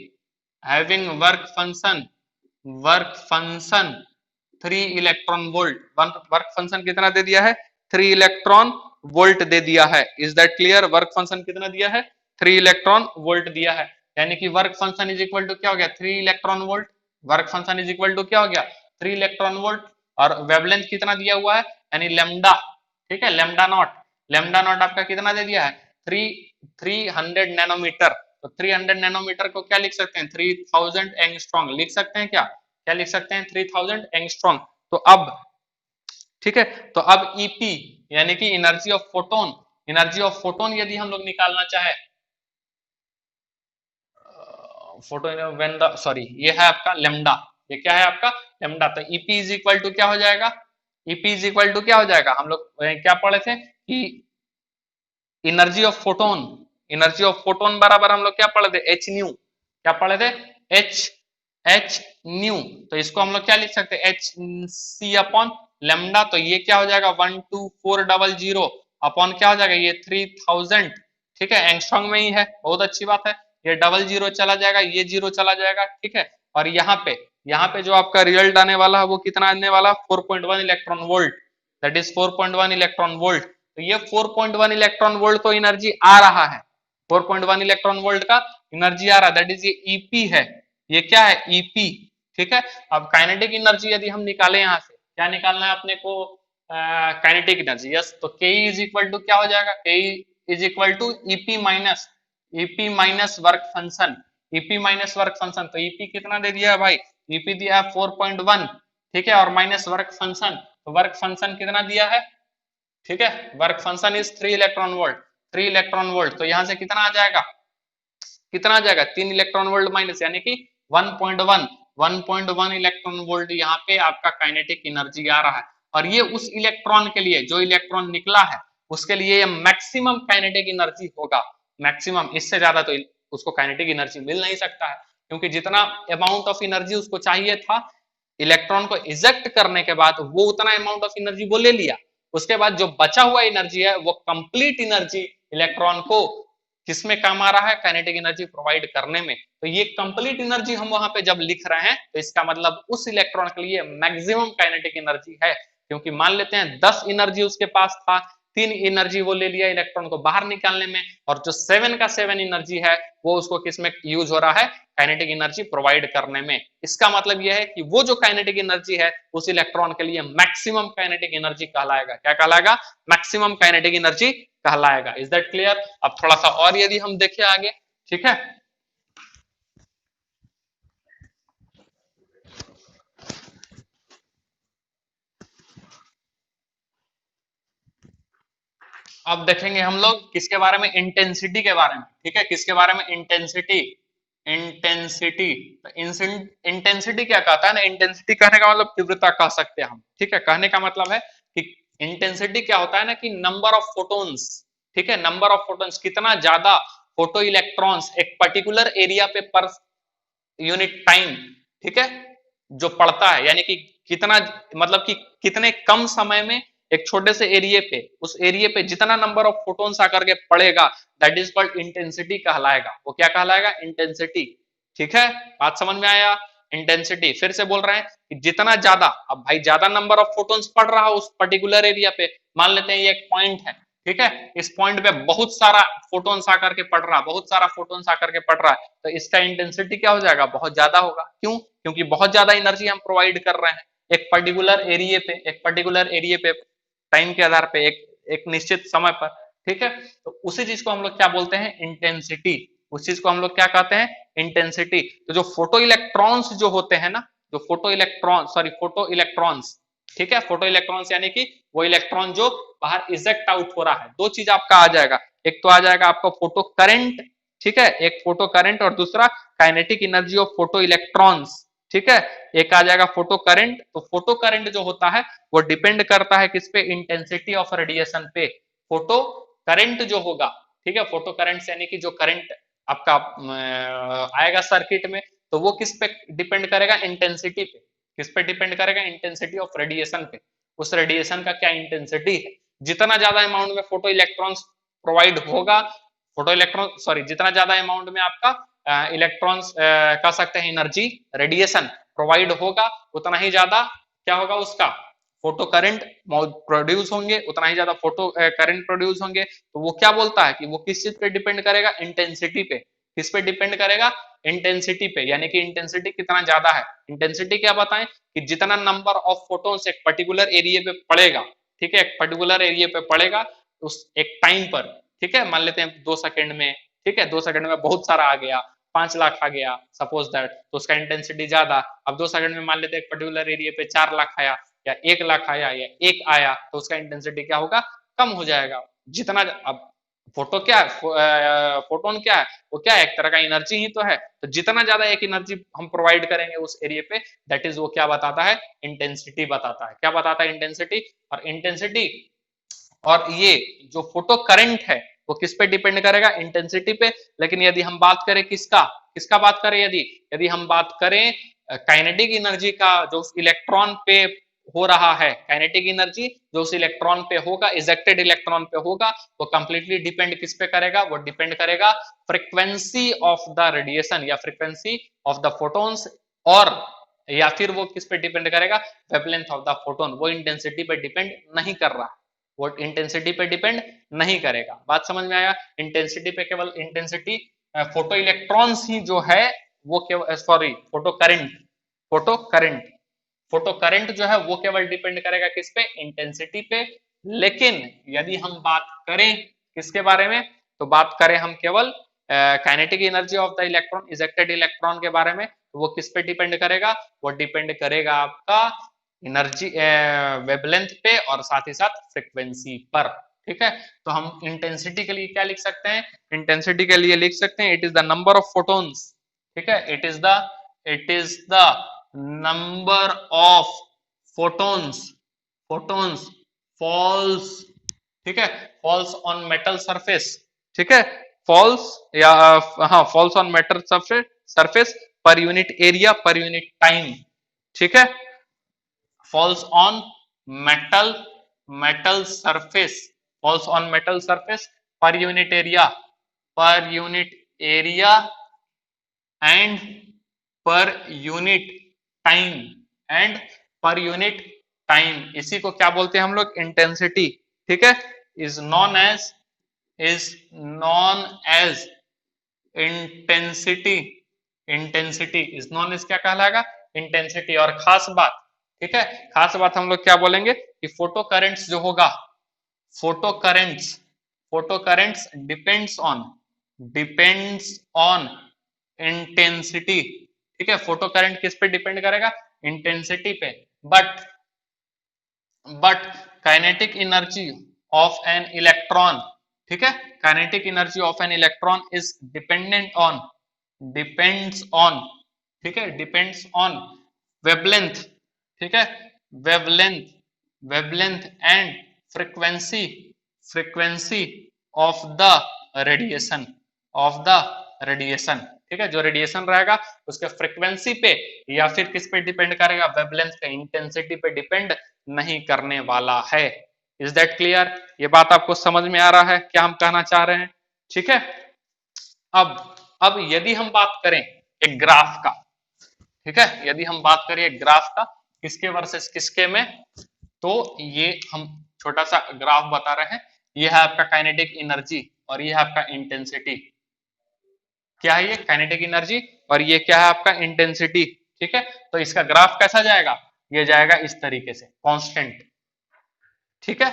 A: work function 3 electron volt, work function कितना दे दिया है, 3 electron volt दे दिया है। Is that clear? Work function कितना दिया है, 3 electron volt दिया है, यानी कि work function is equal to क्या हो गया, 3 electron volt, work function is equal to क्या हो गया, 3 इलेक्ट्रॉन वोल्ट, और वेवलेंथ कितना दिया हुआ है, यानी लेमडा, ठीक है, लेमडा नॉट, लेमडा नॉट आपका कितना दे दिया है, 300 नैनोमीटर, तो 300 नैनोमीटर को क्या लिख सकते हैं, 3000 एंगस्ट्रॉन्ग लिख सकते हैं, क्या क्या लिख सकते हैं, 3000 एंगस्ट्रॉन्ग। तो अब ठीक है, तो अब ईपी यानी कि energy of photon, energy of photon यदि हम लोग निकालना चाहे, फोटोन व्हेन द, सॉरी ये है आपका लेमडा, ये क्या है आपका लेमडा, तो ईपी इज इक्वल टू क्या हो जाएगा, ईपी इज इक्वल टू क्या हो जाएगा, हम लोग क्या पढ़े थे कि energy of photon, energy of photon बराबर हम लोग क्या पढ़े थे, एच न्यू, क्या पढ़े थे, एच एच न्यू, तो इसको हम लोग क्या लिख सकते हैं, एच सी अपॉन लेमडा, तो ये क्या हो जाएगा 12400 अपॉन क्या हो जाएगा, ये 3000, ठीक है, एंगस्ट्रॉन्ग में ही है, बहुत अच्छी बात है, ये डबल जीरो चला जाएगा, ये जीरो चला जाएगा, ठीक है, और यहाँ पे जो आपका रिजल्ट आने वाला है वो कितना आने वाला, 4.1 electron volt, that is 4.1 electron volt, तो ये 4.1 इलेक्ट्रॉन वोल्ट तो एनर्जी आ रहा है, 4.1 इलेक्ट्रॉन वोल्ट का एनर्जी आ रहा है, दैट इज ये ईपी है, ये क्या है ईपी, ठीक है। अब काइनेटिक एनर्जी यदि हम निकाले यहाँ से, क्या निकालना है अपने को, काइनेटिक एनर्जी, यस, तो के इज इक्वल टू क्या हो जाएगा, k is equal to EP minus work function, EP minus work function, तो ईपी कितना दे दिया है भाई, ईपी दिया है 4.1, ठीक है, और माइनस वर्क फंक्शन, तो वर्क फंक्शन कितना दिया है, ठीक है, work function is 3 electron volt, 3 electron volt, तो यहां से कितना आ जाएगा, कितना आ जाएगा, 3 इलेक्ट्रॉन वोल्ट माइनस, यानी कि 1.1 इलेक्ट्रॉन वोल्ट यहाँ पे आपका काइनेटिक एनर्जी आ रहा है, और ये उस इलेक्ट्रॉन के लिए, जो इलेक्ट्रॉन निकला है उसके लिए ये मैक्सिमम काइनेटिक एनर्जी होगा, मैक्सिमम, इससे ज्यादा तो उसको काइनेटिक एनर्जी मिल नहीं सकता है, क्योंकि जितना अमाउंट ऑफ एनर्जी उसको चाहिए था इलेक्ट्रॉन को इजेक्ट करने के बाद, वो उतना अमाउंट ऑफ एनर्जी वो ले लिया, उसके बाद जो बचा हुआ एनर्जी है वो कंप्लीट एनर्जी इलेक्ट्रॉन को किसमें काम आ रहा है, काइनेटिक एनर्जी प्रोवाइड करने में, तो ये कंप्लीट एनर्जी हम वहां पे जब लिख रहे हैं तो इसका मतलब उस इलेक्ट्रॉन के लिए मैक्सिमम काइनेटिक एनर्जी है, क्योंकि मान लेते हैं 10 एनर्जी उसके पास था, 3 एनर्जी वो ले लिया इलेक्ट्रॉन को बाहर निकालने में, और जो 7 का 7 एनर्जी है वो उसको किसमें यूज हो रहा है, काइनेटिक एनर्जी प्रोवाइड करने में। इसका मतलब यह है कि वो जो काइनेटिक एनर्जी है उस इलेक्ट्रॉन के लिए मैक्सिमम काइनेटिक एनर्जी कहलाएगा, क्या कहलाएगा, मैक्सिमम काइनेटिक एनर्जी कहलाएगा। Is that clear? अब थोड़ा सा और यदि हम देखें आगे, ठीक है, अब देखेंगे हम लोग किसके बारे में, इंटेंसिटी के बारे में, ठीक है, किसके बारे में, इंटेंसिटी, इंटेंसिटी, इंटेंसिटी क्या कहता है ना, इंटेंसिटी कहने का मतलब तीव्रता कह सकते हैं हम, ठीक है, कहने का मतलब है कि इंटेंसिटी क्या होता है ना, कि नंबर ऑफ फोटोन्स, ठीक है, नंबर ऑफ फोटोन्स, कितना ज्यादा फोटो इलेक्ट्रॉन्स एक पर्टिकुलर एरिया पे पर यूनिट टाइम, ठीक है, जो पड़ता है, यानी कि कितना, मतलब कि कितने कम समय में एक छोटे से एरिया पे, उस एरिया पे जितना नंबर ऑफ फोटोन्स आकर के पड़ेगा, दैट इज कॉल्ड इंटेंसिटी कहलाएगा, वो क्या कहलाएगा, इंटेंसिटी, ठीक है, बात समझ में आया। इंटेंसिटी, फिर से बोल रहे हैं कि जितना ज्यादा, अब भाई ज्यादा नंबर ऑफ फोटॉन्स पड़ रहा उस पर्टिकुलर एरिया पे, मान लेते हैं ये एक पॉइंट है, ठीक है, इस पॉइंट पे बहुत सारा फोटॉन्स आकर के पड़ रहा, बहुत सारा फोटॉन्स आकर के पड़ रहा है, तो इसका इंटेंसिटी क्या हो जाएगा, बहुत ज्यादा होगा। क्यों? क्योंकि बहुत ज्यादा एनर्जी हम प्रोवाइड कर रहे हैं एक पर्टिकुलर एरिया पे, एक पर्टिकुलर एरिया पे, टाइम के आधार पे, एक निश्चित समय पर, ठीक है। तो उसी चीज को हम लोग क्या बोलते हैं, इंटेंसिटी। उस चीज को हम लोग क्या कहते हैं, इंटेंसिटी। तो जो फोटो इलेक्ट्रॉन्स जो होते हैं ना, जो photo electron, sorry photo electrons, ठीक है, फोटो इलेक्ट्रॉन्स यानी कि वो इलेक्ट्रॉन जो बाहर इजेक्ट आउट हो रहा है। दो चीज आपका आ जाएगा, एक तो आ जाएगा आपका फोटो करंट, ठीक है, एक फोटो करंट, और दूसरा kinetic energy of photo electrons, ठीक है। एक आ जाएगा फोटो करंट। तो फोटो करंट जो होता है वो डिपेंड करता है किस पे, इंटेंसिटी ऑफ रेडिएशन पे। फोटो करंट जो होगा, ठीक है, फोटो करंट यानी कि जो करंट आपका आएगा सर्किट में, तो वो किस पे डिपेंड करेगा, इंटेंसिटी पे। किस पे डिपेंड करेगा, इंटेंसिटी ऑफ रेडिएशन पे। उस रेडिएशन का क्या इंटेंसिटी है, जितना ज्यादा अमाउंट में फोटो इलेक्ट्रॉन्स प्रोवाइड होगा, फोटो इलेक्ट्रॉन सॉरी जितना ज्यादा अमाउंट में आपका इलेक्ट्रॉन्स कह सकते हैं एनर्जी रेडिएशन प्रोवाइड होगा, उतना ही ज्यादा क्या होगा, उसका फोटो करंट प्रोड्यूस होंगे, उतना ही ज्यादा फोटो करंट प्रोड्यूस होंगे। तो वो क्या बोलता है कि वो किस चीज पे डिपेंड करेगा, इंटेंसिटी पे। किस पे डिपेंड करेगा, इंटेंसिटी पे, यानी कि इंटेंसिटी कितना ज्यादा है। इंटेंसिटी क्या बताएं कि जितना नंबर ऑफ फोटोन्स एक पर्टिकुलर एरिया पे पड़ेगा, ठीक है, एक पर्टिकुलर एरिया पे पड़ेगा उस एक टाइम पर, ठीक है, मान लेते हैं 2 सेकंड में, ठीक है, 2 सेकंड में बहुत सारा आ गया, 5 लाख आ गया सपोज दैट, तो उसका इंटेंसिटी ज्यादा। अब 2 सेकंड में मान लेते हैं एक पर्टिकुलर एरिया पे 4 लाख आया, या 1 लाख आया, या एक आया, तो उसका इंटेंसिटी क्या होगा, कम हो जाएगा। जितना अब फोटो क्या है, फोटोन क्या है, वो क्या है, एक तरह का एनर्जी ही तो है। तो जितना ज्यादा एक एनर्जी हम प्रोवाइड करेंगे उस एरिया पे, दैट इज वो क्या बताता है, इंटेंसिटी बताता है। क्या बताता है, इंटेंसिटी। और इंटेंसिटी और ये जो फोटो करंट है वो किस पे डिपेंड करेगा, इंटेंसिटी पे। लेकिन यदि हम बात करें किसका, किसका बात करें, यदि यदि हम बात करें काइनेटिक एनर्जी का, जो उस इलेक्ट्रॉन पे हो रहा है, काइनेटिक एनर्जी जो उस इलेक्ट्रॉन पे होगा, इजेक्टेड इलेक्ट्रॉन पे होगा, वो कंप्लीटली डिपेंड किस पे करेगा, वो डिपेंड करेगा फ्रीक्वेंसी ऑफ द रेडिएशन, या फ्रीक्वेंसी ऑफ द फोटोन्स, और या फिर वो किस पे डिपेंड करेगा, वेवलेंथ ऑफ द फोटोन। वो इंटेंसिटी पे डिपेंड नहीं कर रहा, वो इंटेंसिटी पे डिपेंड नहीं करेगा। बात समझ में आया। इंटेंसिटी पे केवल इंटेंसिटी फोटो इलेक्ट्रॉन्स ही जो है वो केवल, sorry photo current, photo current, photo current जो है वो केवल डिपेंड करेगा किस पे, इंटेंसिटी पे। लेकिन यदि हम बात करें किसके बारे में, तो बात करें हम केवल kinetic energy of the electron, ejected electron के बारे में, तो वो किस पे डिपेंड करेगा, वो डिपेंड करेगा आपका एनर्जी वेवलेंथ पे, और साथ ही साथ फ्रीक्वेंसी पर, ठीक है। तो हम इंटेंसिटी के लिए क्या लिख सकते हैं, इंटेंसिटी के लिए लिख सकते हैं it is the number of photons, ठीक है, it is the number of photons, photons falls, ठीक है, फॉल्स ऑन मेटल सरफेस, ठीक है, फॉल्स या हाँ falls on metal surface, surface per unit area, per unit time, ठीक है, falls on metal metal surface, falls on metal surface per unit area, per unit area and per unit time, and per unit time, इसी को क्या बोलते हैं हम लोग, intensity, ठीक है, is known as intensity, intensity is non is क्या कहलाएगा, इंटेंसिटी। और खास बात, ठीक है, खास बात हम लोग क्या बोलेंगे कि फोटो करंट्स जो होगा, photo currents, photo currents depends on intensity, ठीक है, फोटो करंट किस पे डिपेंड करेगा, इंटेंसिटी पे। But kinetic energy of an electron, ठीक है, kinetic energy of an electron is depends on, ठीक है, डिपेंड्स ऑन वेवलेंथ, ठीक है, wavelength, wavelength and frequency, frequency of the radiation, of the radiation, ठीक है, जो रेडिएशन रहेगा उसके फ्रीक्वेंसी पे या फिर किस पे डिपेंड करेगा, वेवलेंथ पे, इंटेंसिटी पे डिपेंड नहीं करने वाला है। इज दैट क्लियर, ये बात आपको समझ में आ रहा है क्या हम कहना चाह रहे हैं, ठीक है। अब यदि हम बात करें एक ग्राफ का, ठीक है, यदि हम बात करें ग्राफ का किसके वर्सेस किसके में, तो ये हम छोटा सा ग्राफ बता रहे हैं। ये है आपका काइनेटिक एनर्जी और ये है आपका इंटेंसिटी। क्या है ये? काइनेटिक एनर्जी और ये क्या है आपका? इंटेंसिटी। ठीक है, तो इसका ग्राफ कैसा जाएगा? ये जाएगा इस तरीके से, कांस्टेंट। ठीक है,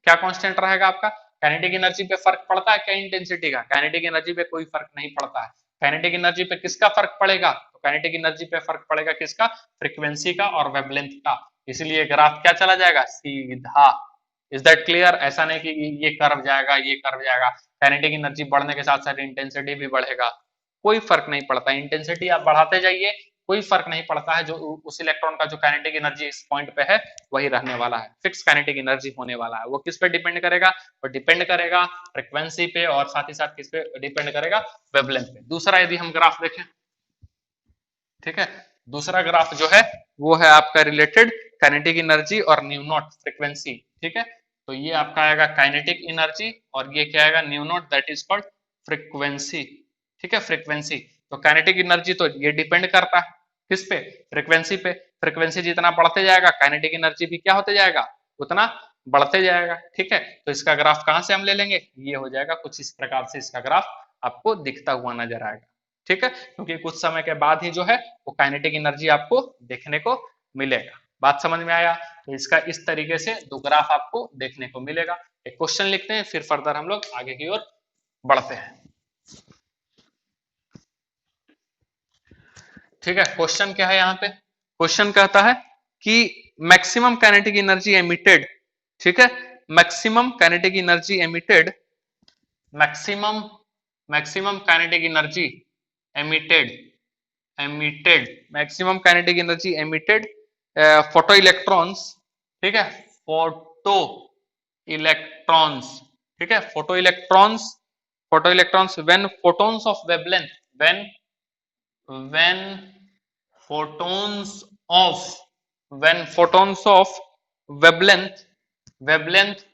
A: क्या कांस्टेंट रहेगा आपका? काइनेटिक एनर्जी पे फर्क पड़ता है क्या इंटेंसिटी का? काइनेटिक एनर्जी पे कोई फर्क नहीं पड़ता है। काइनेटिक एनर्जी पे किसका फर्क पड़ेगा? तो काइनेटिक एनर्जी पे फर्क पड़ेगा किसका? फ्रीक्वेंसी का और वेवलेंथ का। इसलिए ग्राफ क्या चला जाएगा? सीधा। Is that clear? ऐसा नहीं कि ये कर्व जाएगा ये कर्व जाएगा। काइनेटिक एनर्जी बढ़ने के साथ साथ इंटेंसिटी भी बढ़ेगा, कोई फर्क नहीं पड़ता। इंटेंसिटी आप बढ़ाते जाइए, कोई फर्क नहीं पड़ता है। जो उस इलेक्ट्रॉन का जो काइनेटिक एनर्जी इस पॉइंट पे है वही रहने वाला है, फिक्स काइनेटिक एनर्जी होने वाला है। वो किस पे डिपेंड करेगा? वो डिपेंड करेगा फ्रीक्वेंसी पे और साथ ही साथ किस पे डिपेंड करेगा? वेवलेंथ पे। दूसरा यदि हम ग्राफ देखें, ठीक है, दूसरा ग्राफ जो है वो है आपका रिलेटेड काइनेटिक एनर्जी और न्यू नॉट फ्रीक्वेंसी। ठीक है, तो ये आपका आएगा काइनेटिक एनर्जी और ये क्या आएगा? New not, that is called frequency. ठीक है, फ्रीक्वेंसी। तो काइनेटिक एनर्जी तो ये डिपेंड करता है किस पे? फ्रीक्वेंसी पे। फ्रीक्वेंसी जितना बढ़ते जाएगा काइनेटिक एनर्जी भी क्या होते जाएगा? उतना बढ़ते जाएगा। ठीक है, तो इसका ग्राफ कहां से हम ले लेंगे? ये हो जाएगा कुछ इस प्रकार से, इसका ग्राफ आपको दिखता हुआ नजर आएगा। ठीक है, क्योंकि कुछ समय के बाद ही जो है वो काइनेटिक एनर्जी आपको देखने को मिलेगा। बात समझ में आया? तो इसका इस तरीके से दो ग्राफ आपको देखने को मिलेगा। एक क्वेश्चन लिखते हैं, फिर फर्दर हम लोग आगे की ओर बढ़ते हैं। ठीक है, क्वेश्चन क्या है यहाँ पे? क्वेश्चन कहता है कि मैक्सिमम काइनेटिक एनर्जी एमिटेड, ठीक है, maximum kinetic energy emitted, maximum maximum kinetic energy emitted emitted maximum kinetic energy emitted photo electrons. ठीक है, फोटो इलेक्ट्रॉन्स। ठीक है, photo electrons when photons of wavelength, when photons of when photons of wavelength wavelength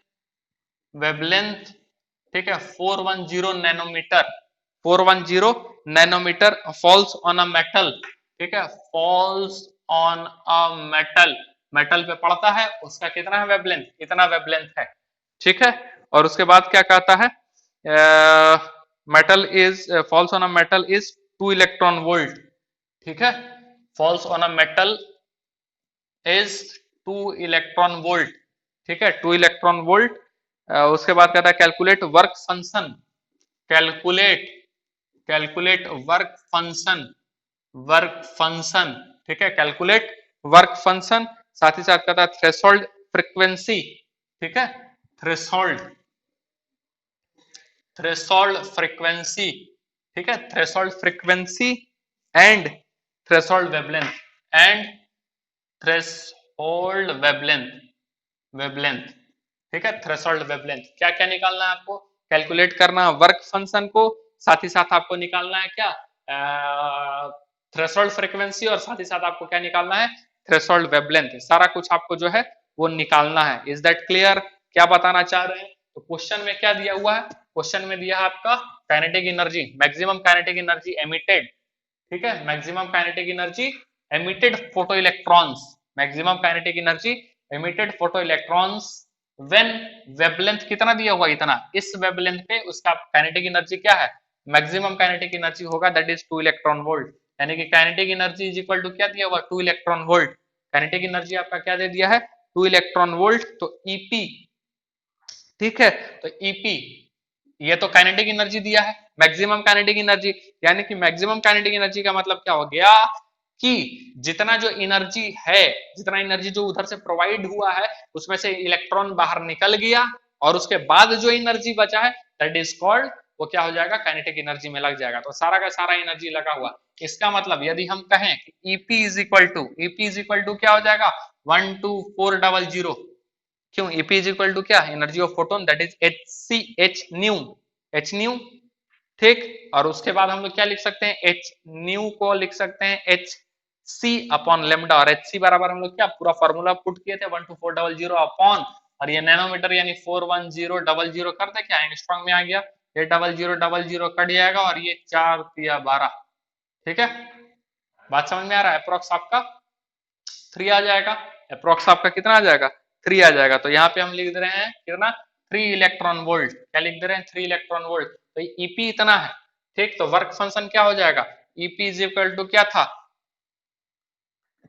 A: wavelength ठीक है, 410 nanometre, 410 nanometre falls on a metal. ठीक है, falls on a metal, metal पे पड़ता है, उसका कितना है वेवलेंथ? इतना वेवलेंथ है। ठीक है, और उसके बाद क्या कहता है? Metal is false on a metal is 2 electron volt. ठीक है, falls on a metal is 2 electron volt. ठीक है, 2 इलेक्ट्रॉन वोल्ट। उसके बाद कहता है calculate work function, calculate calculate work function. ठीक है, कैलकुलेट वर्क फंक्शन। साथ ही साथ कहता है थ्रेशोल्ड फ्रीक्वेंसी। ठीक है, थ्रेशोल्ड थ्रेशोल्ड फ्रीक्वेंसी। ठीक है, threshold frequency and threshold wavelength and threshold wavelength. ठीक है, थ्रेशोल्ड वेवलेंथ। क्या क्या निकालना है आपको? कैलकुलेट करना वर्क फंक्शन को, साथ ही साथ आपको निकालना है क्या? थ्रेशोल्ड फ्रीक्वेंसी, और साथ ही साथ आपको क्या निकालना है? Threshold wavelength. सारा कुछ आपको जो है वो निकालना है। Is that clear? क्या बताना चाह रहे हैं? तो क्वेश्चन में क्या दिया हुआ है? क्वेश्चन में दिया है आपका kinetic energy, maximum kinetic energy emitted. ठीक है, maximum kinetic energy emitted photo electrons, maximum kinetic energy emitted photo electrons when wavelength कितना दिया हुआ? इतना। इस वेवलेंथ पे उसका काइनेटिक एनर्जी क्या है? मैक्सिमम काइनेटिक एनर्जी होगा, दैट इज 2 इलेक्ट्रॉन वोल्ट। यानी कि kinetic energy is equal to क्या दिया हुआ? 2 इलेक्ट्रॉन वोल्ट। काइनेटिक एनर्जी आपका क्या दे दिया है? 2 इलेक्ट्रॉन वोल्ट। तो ईपी, ठीक है, तो ईपी ये तो काइनेटिक एनर्जी दिया है, मैक्सिमम काइनेटिक एनर्जी। यानी कि मैक्सिमम काइनेटिक एनर्जी का मतलब क्या हो गया? कि जितना जो एनर्जी है, जितना एनर्जी जो उधर से प्रोवाइड हुआ है उसमें से इलेक्ट्रॉन बाहर निकल गया और उसके बाद जो एनर्जी बचा है दैट इज कॉल्ड, वो क्या हो जाएगा? काइनेटिक एनर्जी में लग जाएगा। तो सारा का सारा एनर्जी लगा हुआ। इसका मतलब यदि हम कहें कि ईपी इज इक्वल टू क्या हो जाएगा? 12400। क्यों? ईपी इज इक्वल टू क्या? Energy of photon, that is h c h nu. ठीक, और उसके बाद हम लोग क्या लिख सकते हैं? एच न्यू को लिख सकते हैं एच सी अपॉन लेमडा, और एच सी बराबर हम लोग क्या पूरा फॉर्मूला पुट किए थे 12400 अपॉन, और ये नैनोमीटर यानी 41000 कर दे, क्या एंगस्ट्रॉम में आ गया, ये 0000 कट जाएगा और ये 4 3 12। ठीक है, बात समझ में आ रहा है? अप्रोक्स आपका 3 आ जाएगा, अप्रोक्स आपका कितना आ जाएगा? 3 आ जाएगा। तो यहाँ पे हम लिख दे रहे हैं कितना? 3 इलेक्ट्रॉन वोल्ट। क्या लिख दे रहे हैं? 3 इलेक्ट्रॉन वोल्ट। तो ईपी इतना है, ठीक। तो वर्क फंक्शन क्या हो जाएगा? ईपी इज इक्वल टू क्या था?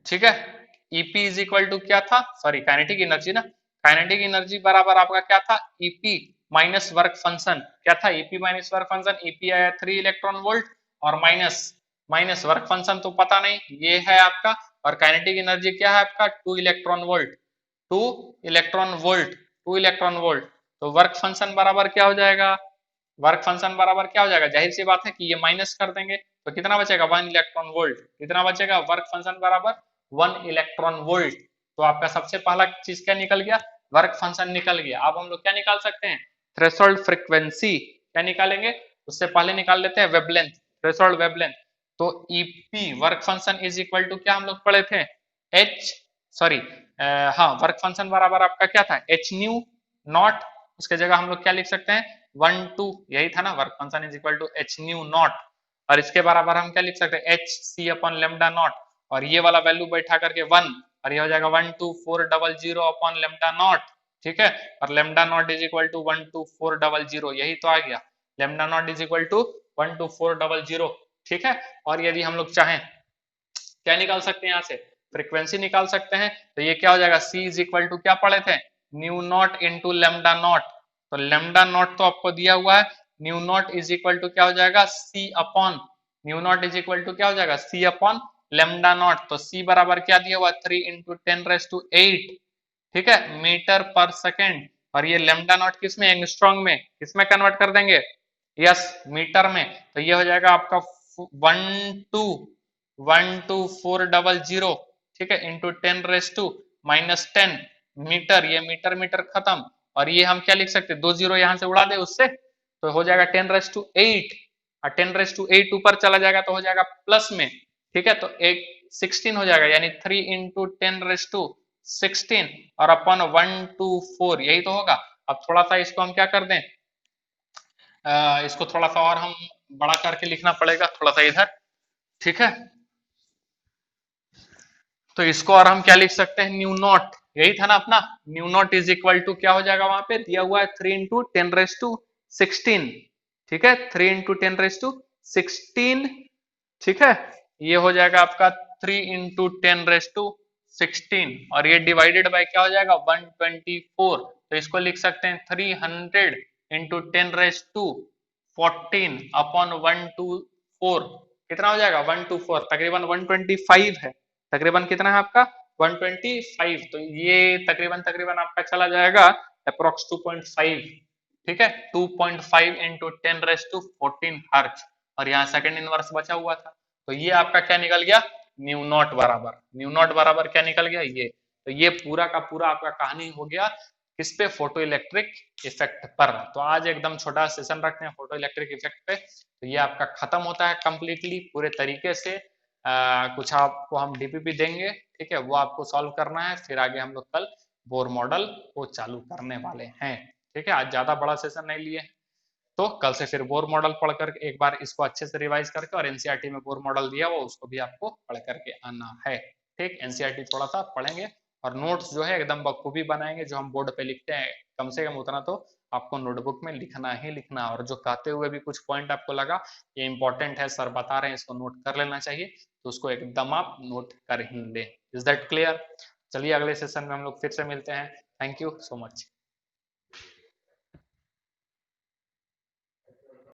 A: ठीक है, ईपी इज इक्वल टू क्या था? सॉरी, काइनेटिक एनर्जी ना, काइनेटिक एनर्जी बराबर आपका क्या था? EP minus work function. क्या था? EP minus work function. EP आया 3 इलेक्ट्रॉन वोल्ट और माइनस माइनस वर्क फंक्शन तो पता नहीं, ये है आपका। और काइनेटिक एनर्जी क्या है आपका? 2 electron volt. 2 electron volt, 2 electron volt. तो वर्क फंक्शन बराबर क्या हो जाएगा? वर्क फंक्शन बराबर क्या हो जाएगा? जाहिर सी बात है कि ये माइनस कर देंगे तो कितना बचेगा? 1 इलेक्ट्रॉन वोल्ट। कितना बचेगा? वर्क फंक्शन बराबर 1 इलेक्ट्रॉन वोल्ट। तो आपका सबसे पहला चीज क्या निकल गया? वर्क फंक्शन निकल गया। अब हम लोग क्या निकाल सकते हैं? Threshold frequency. क्या निकालेंगे? उससे पहले निकाल लेते हैं वेवलेंथ, थ्रेशोल्ड वेवलेंथ। तो EP work function is equal to क्या हम लोग पढ़े थे? एच, सॉरी, हाँ, वर्क फंक्शन बराबर आपका क्या था? H nu naught. उसके जगह हम लोग क्या लिख सकते हैं? 1 2, यही था ना, work function is equal to h nu naught. और इसके बराबर हम क्या लिख सकते हैं? H c upon lambda not. और ये वाला वैल्यू बैठा करके 1, और ये हो जाएगा 12400 अपॉन लेमडा नॉट। ठीक है, और lambda naught is equal to 12400, यही तो आ गया। Lambda naught is equal to 12400। ठीक है, और यदि हम लोग चाहें क्या निकाल सकते हैं? यहाँ से फ्रीक्वेंसी निकाल सकते हैं। तो ये क्या हो जाएगा? C इज इक्वल टू क्या पढ़े थे? Nu naught into lambda naught. तो लेमडा नॉट तो आपको दिया हुआ है, nu not is equal to क्या हो जाएगा? C upon, nu not is equal to क्या हो जाएगा? C upon lambda naught. तो C बराबर क्या दिया हुआ? 3 इंटू 10⁸, ठीक है, मीटर पर सेकेंड। और ये लेमडा नॉट किस में? एंगस्ट्रॉम में। किसमें कन्वर्ट कर देंगे? यस, मीटर में। तो ये हो जाएगा आपका 12400, ठीक है, इंटू 10⁻⁻10 मीटर। ये मीटर मीटर खत्म। और ये हम क्या लिख सकते हैं? 2 जीरो यहां से उड़ा दे उससे, तो हो जाएगा 10⁸। और 10⁸ ऊपर चला जाएगा तो हो जाएगा प्लस में। ठीक है, तो एक 16 हो जाएगा, यानी 3 इंटू 10⁻16 और अपन 124, यही तो होगा। अब थोड़ा सा इसको हम क्या कर दें? इसको थोड़ा सा और हम बड़ा करके लिखना पड़ेगा, थोड़ा सा इधर। ठीक है, तो इसको और हम क्या लिख सकते हैं? न्यू नॉट, यही था ना अपना। Nu not is equal to क्या हो जाएगा? वहां पे दिया हुआ है 3 इंटू 10⁻16। ठीक है, 3 इंटू 10⁻16। ठीक है, ये हो जाएगा आपका 3 इंटू 10⁻16, और ये डिवाइडेड बाय क्या हो जाएगा? 124। तो इसको लिख सकते हैं 300 इंटू 10⁻14 अपॉन 124। कितना हो जाएगा? 124, तकरीबन 125 है। तकरीबन कितना है आपका? 125। तो ये तकरीबन तकरीबन आपका चला जाएगा अप्रोक्स 2.5। ठीक है, 2.5 इंटू 10⁻14 हर्ट्ज। और यहाँ सेकंड इनवर्स बचा हुआ था। तो ये आपका क्या निकल गया? न्यू नॉट बराबर, न्यू नॉट बराबर क्या निकल गया? ये। तो ये पूरा का पूरा आपका कहानी हो गया किस पे? फोटो इलेक्ट्रिक इफेक्ट पर। तो आज एकदम छोटा सेशन रखते हैं फोटो इलेक्ट्रिक इफेक्ट पे। तो ये आपका खत्म होता है कंप्लीटली पूरे तरीके से। कुछ आपको हम डीपीपी देंगे, ठीक है, वो आपको सॉल्व करना है। फिर आगे हम लोग कल बोर मॉडल को चालू करने वाले हैं। ठीक है, आज ज्यादा बड़ा सेशन नहीं लिए, तो कल से फिर बोर मॉडल पढ़कर एक बार इसको अच्छे से रिवाइज करके, और एनसीईआरटी में बोर मॉडल दिया वो उसको भी आपको पढ़ करके आना है। ठीक, एनसीईआरटी थोड़ा सा पढ़ेंगे और नोट्स जो है एकदम बखूबी बनाएंगे। जो हम बोर्ड पे लिखते हैं कम से कम उतना तो आपको नोटबुक में लिखना ही लिखना। और जो कहते हुए भी कुछ पॉइंट आपको लगा ये इंपॉर्टेंट है, सर बता रहे हैं, इसको नोट कर लेना चाहिए, तो उसको एकदम आप नोट कर ही लें। Is that clear? चलिए अगले सेशन में हम लोग फिर से मिलते हैं। Thank you so much.